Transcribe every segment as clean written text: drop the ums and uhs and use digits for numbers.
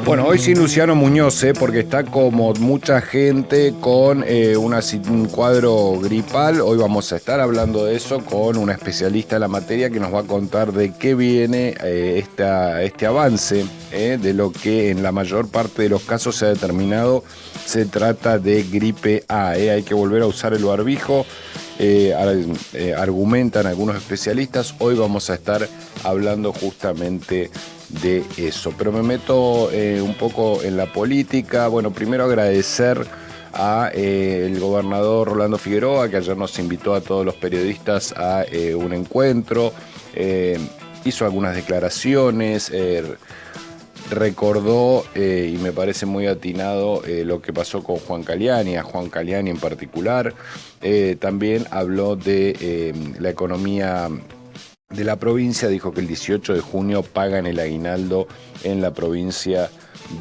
Bueno, hoy sin Luciano Muñoz, porque está como mucha gente con un cuadro gripal. Hoy vamos a estar hablando de eso con una especialista en la materia que nos va a contar de qué viene este avance de lo que en la mayor parte de los casos se ha determinado se trata de gripe A. Hay que volver a usar el barbijo. Argumentan algunos especialistas. Hoy vamos a estar hablando justamente de eso, pero me meto un poco en la política. Bueno, primero agradecer a el gobernador Rolando Figueroa, que ayer nos invitó a todos los periodistas a un encuentro, hizo algunas declaraciones, recordó, y me parece muy atinado, lo que pasó con Juan Caliani, a Juan Caliani en particular. También habló de la economía de la provincia, dijo que el 18 de junio pagan el aguinaldo en la provincia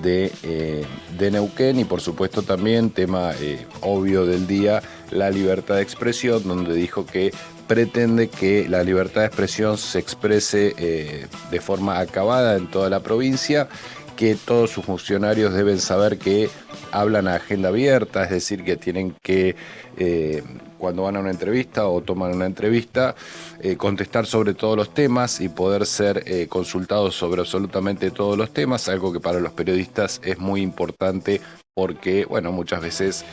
de Neuquén, y por supuesto también, tema obvio del día, la libertad de expresión, donde dijo que pretende que la libertad de expresión se exprese de forma acabada en toda la provincia, que todos sus funcionarios deben saber que hablan a agenda abierta, es decir, que tienen que, cuando van a una entrevista o toman una entrevista, contestar sobre todos los temas y poder ser consultados sobre absolutamente todos los temas, algo que para los periodistas es muy importante porque, bueno, muchas veces,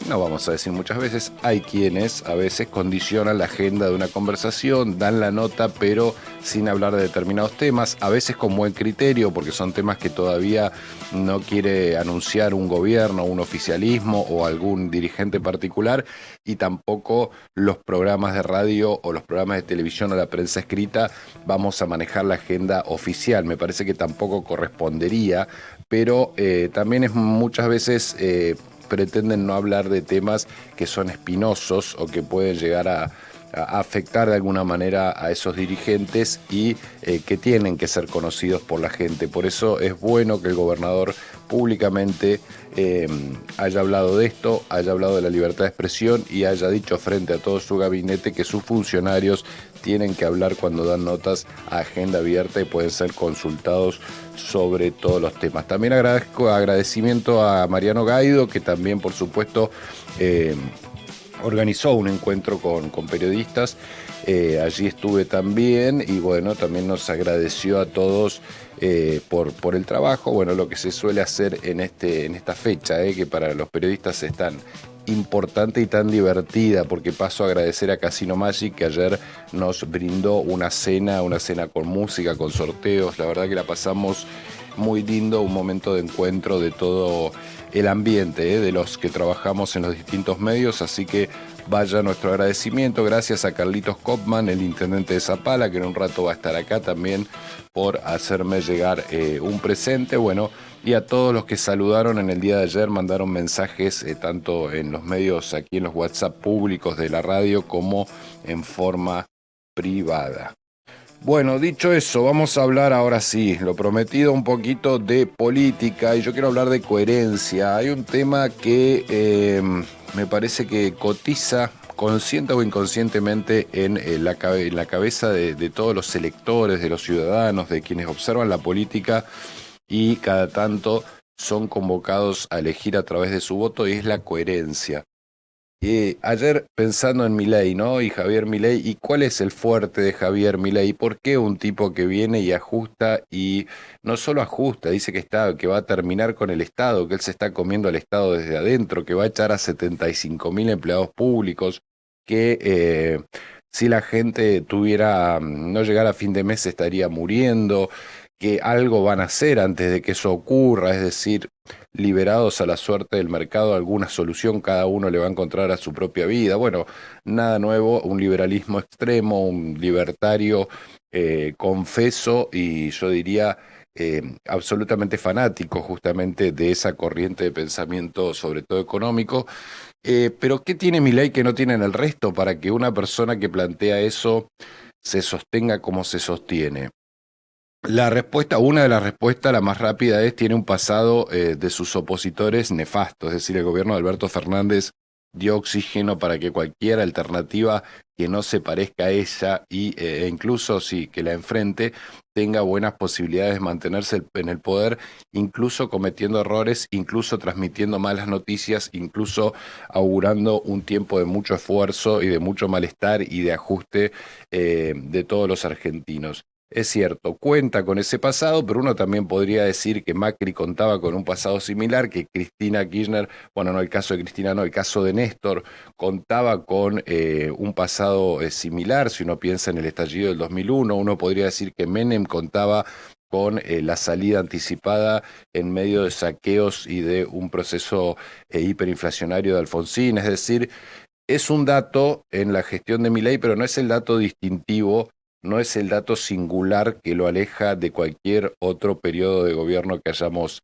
no vamos a decir muchas veces, hay quienes a veces condicionan la agenda de una conversación, dan la nota, pero sin hablar de determinados temas, a veces con buen criterio, porque son temas que todavía no quiere anunciar un gobierno, un oficialismo o algún dirigente particular, y tampoco los programas de radio o los programas de televisión o la prensa escrita vamos a manejar la agenda oficial. Me parece que tampoco correspondería, pero también es muchas veces pretenden no hablar de temas que son espinosos o que pueden llegar a afectar de alguna manera a esos dirigentes y que tienen que ser conocidos por la gente. Por eso es bueno que el gobernador públicamente haya hablado de esto, haya hablado de la libertad de expresión y haya dicho frente a todo su gabinete que sus funcionarios tienen que hablar cuando dan notas a agenda abierta y pueden ser consultados sobre todos los temas. También agradecimiento a Mariano Gaido, que también, por supuesto, organizó un encuentro con periodistas. Allí estuve también y bueno, también nos agradeció a todos por el trabajo. Bueno, lo que se suele hacer en esta fecha, que para los periodistas es tan importante y tan divertida, porque paso a agradecer a Casino Magic, que ayer nos brindó una cena con música, con sorteos. La verdad que la pasamos muy lindo, un momento de encuentro de todo el ambiente, de los que trabajamos en los distintos medios, así que vaya nuestro agradecimiento. Gracias a Carlitos Kopman, el intendente de Zapala, que en un rato va a estar acá también, por hacerme llegar un presente. Bueno, y a todos los que saludaron en el día de ayer, mandaron mensajes tanto en los medios, aquí en los WhatsApp públicos de la radio, como en forma privada. Bueno, dicho eso, vamos a hablar ahora sí, lo prometido, un poquito de política, y yo quiero hablar de coherencia. Hay un tema que me parece que cotiza consciente o inconscientemente en la cabeza de todos los electores, de los ciudadanos, de quienes observan la política y cada tanto son convocados a elegir a través de su voto, y es la coherencia. Ayer pensando en Milei, ¿no? Y Javier Milei, ¿y cuál es el fuerte de Javier Milei? ¿Por qué un tipo que viene y ajusta, y no solo ajusta, dice que va a terminar con el Estado, que él se está comiendo al Estado desde adentro, que va a echar a 75.000 empleados públicos, que si la gente no llegara a fin de mes estaría muriendo, que algo van a hacer antes de que eso ocurra, es decir, liberados a la suerte del mercado, alguna solución cada uno le va a encontrar a su propia vida? Bueno, nada nuevo, un liberalismo extremo, un libertario confeso, y yo diría absolutamente fanático justamente de esa corriente de pensamiento, sobre todo económico. Pero ¿qué tiene Milei que no tienen el resto para que una persona que plantea eso se sostenga como se sostiene? Una de las respuestas, la más rápida, tiene un pasado de sus opositores nefasto, es decir, el gobierno de Alberto Fernández dio oxígeno para que cualquier alternativa que no se parezca a ella e incluso sí que la enfrente tenga buenas posibilidades de mantenerse en el poder, incluso cometiendo errores, incluso transmitiendo malas noticias, incluso augurando un tiempo de mucho esfuerzo y de mucho malestar y de ajuste de todos los argentinos. Es cierto, cuenta con ese pasado, pero uno también podría decir que Macri contaba con un pasado similar, que Cristina Kirchner, bueno, no el caso de Cristina, no, el caso de Néstor, contaba con un pasado similar. Si uno piensa en el estallido del 2001, uno podría decir que Menem contaba con la salida anticipada en medio de saqueos y de un proceso hiperinflacionario de Alfonsín. Es decir, es un dato en la gestión de Milei, pero no es el dato distintivo, no es el dato singular que lo aleja de cualquier otro periodo de gobierno que hayamos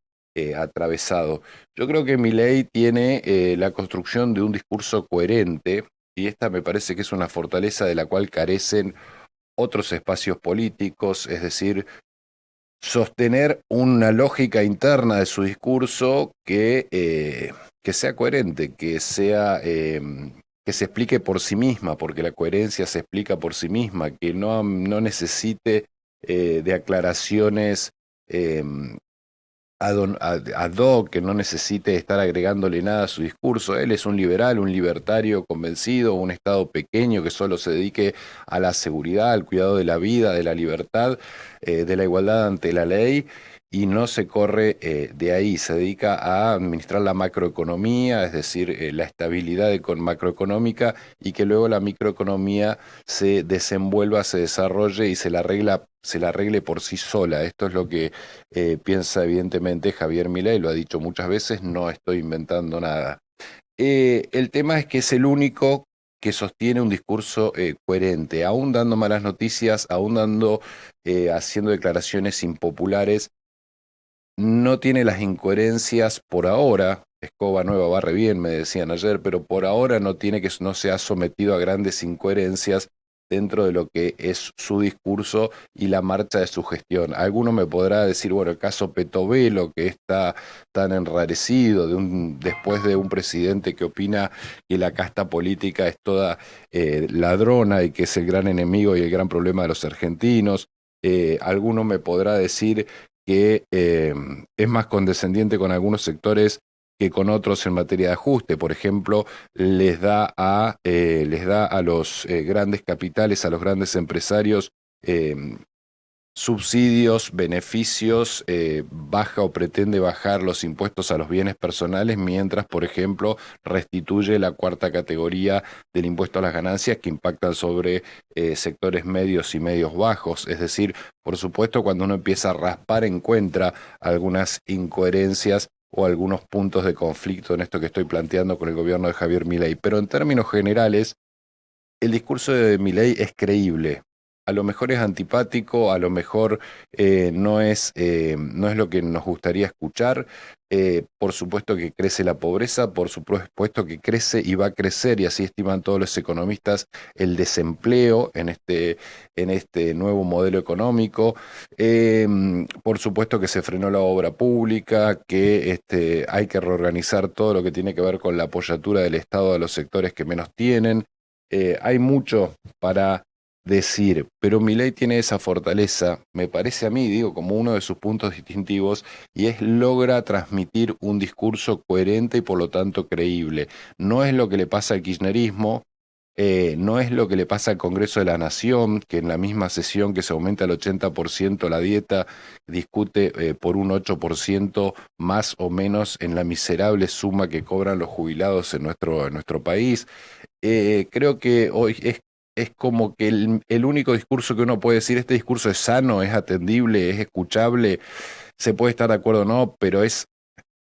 atravesado. Yo creo que Milei tiene la construcción de un discurso coherente, y esta me parece que es una fortaleza de la cual carecen otros espacios políticos, es decir, sostener una lógica interna de su discurso que sea coherente, que se explique por sí misma, porque la coherencia se explica por sí misma, que no necesite de aclaraciones eh, ad hoc, que no necesite estar agregándole nada a su discurso. Él es un liberal, un libertario convencido, un Estado pequeño que solo se dedique a la seguridad, al cuidado de la vida, de la libertad, de la igualdad ante la ley. Y no se corre de ahí, se dedica a administrar la macroeconomía, es decir, la estabilidad macroeconómica, y que luego la microeconomía se desenvuelva, se desarrolle y se la arregle por sí sola. Esto es lo que piensa evidentemente Javier Milei, lo ha dicho muchas veces, no estoy inventando nada. El tema es que es el único que sostiene un discurso coherente, aún dando malas noticias, aún haciendo declaraciones impopulares, no tiene las incoherencias por ahora. Escoba nueva barre bien, me decían ayer, pero por ahora no se ha sometido a grandes incoherencias dentro de lo que es su discurso y la marcha de su gestión. Alguno me podrá decir, bueno, el caso Petovelo, que está tan enrarecido después de un presidente que opina que la casta política es toda ladrona y que es el gran enemigo y el gran problema de los argentinos. Alguno me podrá decir que es más condescendiente con algunos sectores que con otros en materia de ajuste. Por ejemplo, les da a los grandes capitales, a los grandes empresarios, eh, subsidios, beneficios, baja o pretende bajar los impuestos a los bienes personales, mientras, por ejemplo, restituye la cuarta categoría del impuesto a las ganancias que impactan sobre sectores medios y medios bajos. Es decir, por supuesto, cuando uno empieza a raspar, encuentra algunas incoherencias o algunos puntos de conflicto en esto que estoy planteando con el gobierno de Javier Milei. Pero en términos generales, el discurso de Milei es creíble. A lo mejor es antipático, a lo mejor no es lo que nos gustaría escuchar. Por supuesto que crece la pobreza, por supuesto que crece y va a crecer, y así estiman todos los economistas, el desempleo en este nuevo modelo económico. Por supuesto que se frenó la obra pública, que hay que reorganizar todo lo que tiene que ver con la apoyatura del Estado a los sectores que menos tienen. Hay mucho para decir, pero Milei tiene esa fortaleza, me parece a mí, digo, como uno de sus puntos distintivos, y es logra transmitir un discurso coherente y por lo tanto creíble. No es lo que le pasa al kirchnerismo, no es lo que le pasa al Congreso de la Nación, que en la misma sesión que se aumenta el 80% la dieta, discute por un 8% más o menos en la miserable suma que cobran los jubilados en nuestro país. Creo que hoy es como que el único discurso que uno puede decir, este discurso es sano, es atendible, es escuchable, se puede estar de acuerdo o no, pero es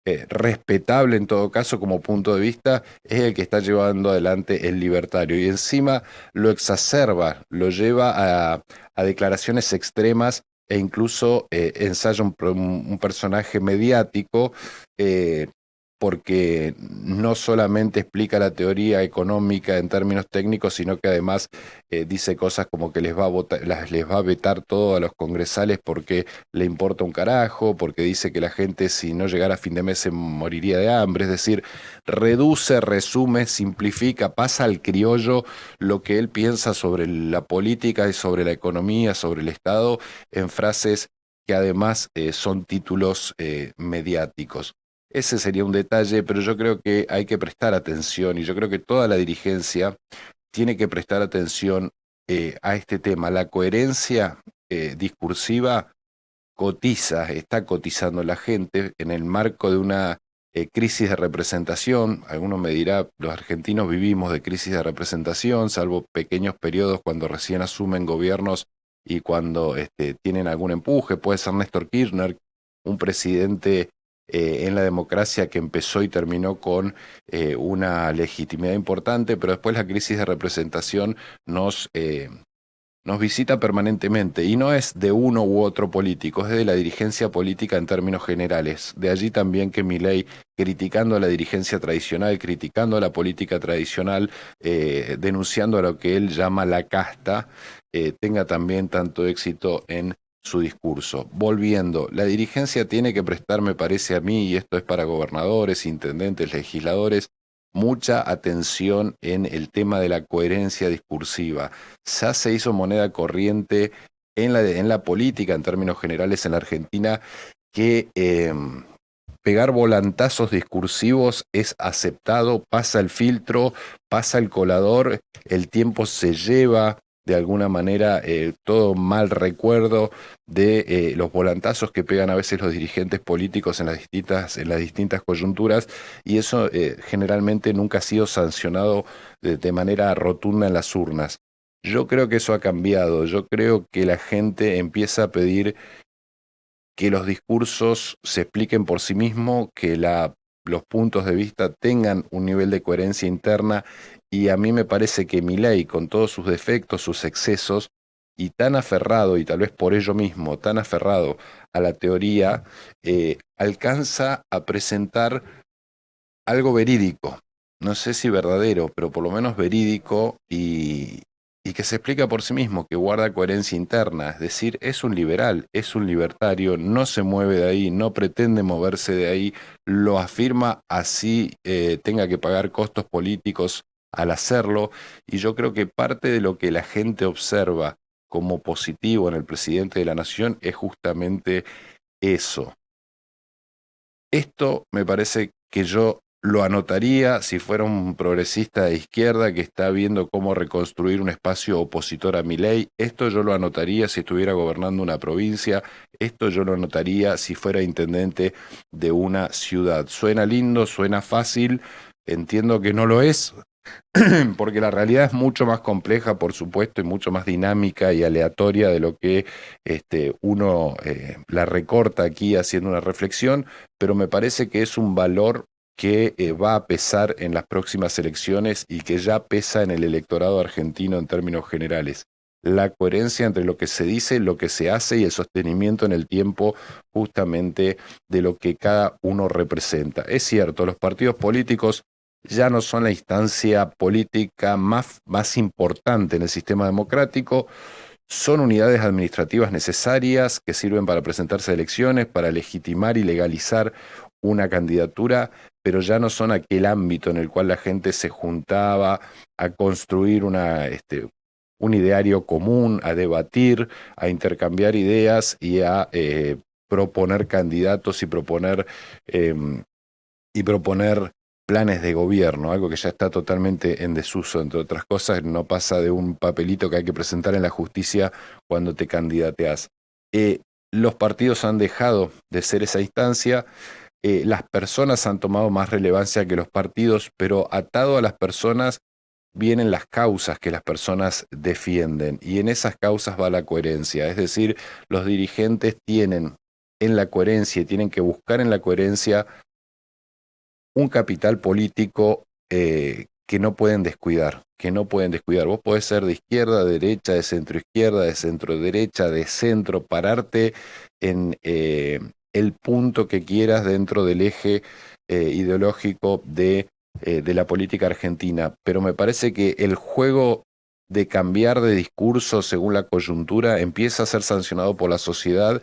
respetable en todo caso como punto de vista, es el que está llevando adelante el libertario. Y encima lo exacerba, lo lleva a declaraciones extremas e incluso ensaya un personaje mediático. eh, porque no solamente explica la teoría económica en términos técnicos, sino que además dice cosas como que les va a les va a vetar todo a los congresales porque le importa un carajo, porque dice que la gente si no llegara a fin de mes se moriría de hambre. Es decir, reduce, resume, simplifica, pasa al criollo lo que él piensa sobre la política y sobre la economía, sobre el Estado, en frases que además son títulos mediáticos. Ese sería un detalle, pero yo creo que hay que prestar atención y yo creo que toda la dirigencia tiene que prestar atención a este tema. La coherencia discursiva está cotizando la gente en el marco de una crisis de representación. Alguno me dirá, los argentinos vivimos de crisis de representación, salvo pequeños periodos cuando recién asumen gobiernos y cuando tienen algún empuje. Puede ser Néstor Kirchner, un presidente en la democracia que empezó y terminó con una legitimidad importante, pero después la crisis de representación nos visita permanentemente y no es de uno u otro político, es de la dirigencia política en términos generales. De allí también que Milei, criticando a la dirigencia tradicional, criticando a la política tradicional, denunciando a lo que él llama la casta, tenga también tanto éxito en su discurso. Volviendo, la dirigencia tiene que prestar, me parece a mí, y esto es para gobernadores, intendentes, legisladores, mucha atención en el tema de la coherencia discursiva. Ya se hizo moneda corriente en la política, en términos generales, en la Argentina, que pegar volantazos discursivos es aceptado, pasa el filtro, pasa el colador, el tiempo se lleva de alguna manera todo mal recuerdo de los volantazos que pegan a veces los dirigentes políticos en las distintas coyunturas, y eso generalmente nunca ha sido sancionado de manera rotunda en las urnas. Yo creo que eso ha cambiado, yo creo que la gente empieza a pedir que los discursos se expliquen por sí mismos, que los puntos de vista tengan un nivel de coherencia interna, y a mí me parece que Milei, con todos sus defectos, sus excesos, y tan aferrado, y tal vez por ello mismo, tan aferrado a la teoría, alcanza a presentar algo verídico, no sé si verdadero, pero por lo menos verídico y que se explica por sí mismo, que guarda coherencia interna, es decir, es un liberal, es un libertario, no se mueve de ahí, no pretende moverse de ahí, lo afirma así tenga que pagar costos políticos al hacerlo, y yo creo que parte de lo que la gente observa como positivo en el presidente de la nación es justamente eso. Esto me parece que yo lo anotaría si fuera un progresista de izquierda que está viendo cómo reconstruir un espacio opositor a Milei. Esto yo lo anotaría si estuviera gobernando una provincia. Esto yo lo anotaría si fuera intendente de una ciudad. Suena lindo, suena fácil. Entiendo que no lo es, porque la realidad es mucho más compleja, por supuesto, y mucho más dinámica y aleatoria de lo que uno la recorta aquí haciendo una reflexión, pero me parece que es un valor que va a pesar en las próximas elecciones y que ya pesa en el electorado argentino en términos generales. La coherencia entre lo que se dice, lo que se hace y el sostenimiento en el tiempo justamente de lo que cada uno representa. Es cierto, los partidos políticos ya no son la instancia política más importante en el sistema democrático, son unidades administrativas necesarias que sirven para presentarse a elecciones, para legitimar y legalizar una candidatura, pero ya no son aquel ámbito en el cual la gente se juntaba a construir un ideario común, a debatir, a intercambiar ideas y a proponer candidatos y proponer planes de gobierno, algo que ya está totalmente en desuso, entre otras cosas, no pasa de un papelito que hay que presentar en la justicia cuando te candidateas. Los partidos han dejado de ser esa instancia, las personas han tomado más relevancia que los partidos, pero atado a las personas vienen las causas que las personas defienden, y en esas causas va la coherencia, es decir, los dirigentes tienen en la coherencia y tienen que buscar en la coherencia un capital político que no pueden descuidar, que no pueden descuidar. Vos podés ser de izquierda, de derecha, de centro izquierda, de centro derecha, de centro, pararte en el punto que quieras dentro del eje ideológico de la política argentina, pero me parece que el juego de cambiar de discurso según la coyuntura empieza a ser sancionado por la sociedad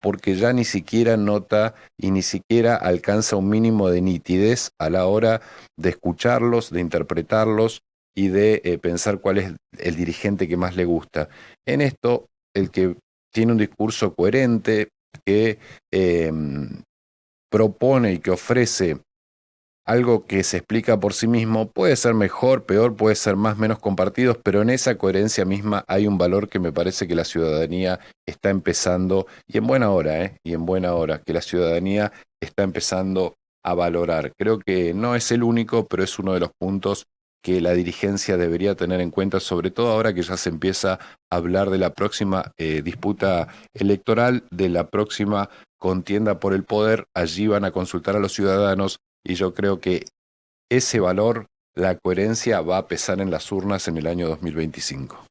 porque ya ni siquiera nota y ni siquiera alcanza un mínimo de nitidez a la hora de escucharlos, de interpretarlos y de pensar cuál es el dirigente que más le gusta. En esto, el que tiene un discurso coherente, que propone y que ofrece algo que se explica por sí mismo, puede ser mejor, peor, puede ser más, menos compartidos, pero en esa coherencia misma hay un valor que me parece que la ciudadanía está empezando, y en buena hora, y en buena hora, que la ciudadanía está empezando a valorar. Creo que no es el único, pero es uno de los puntos que la dirigencia debería tener en cuenta, sobre todo ahora que ya se empieza a hablar de la próxima disputa electoral, de la próxima contienda por el poder. Allí van a consultar a los ciudadanos y yo creo que ese valor, la coherencia, va a pesar en las urnas en el año 2025.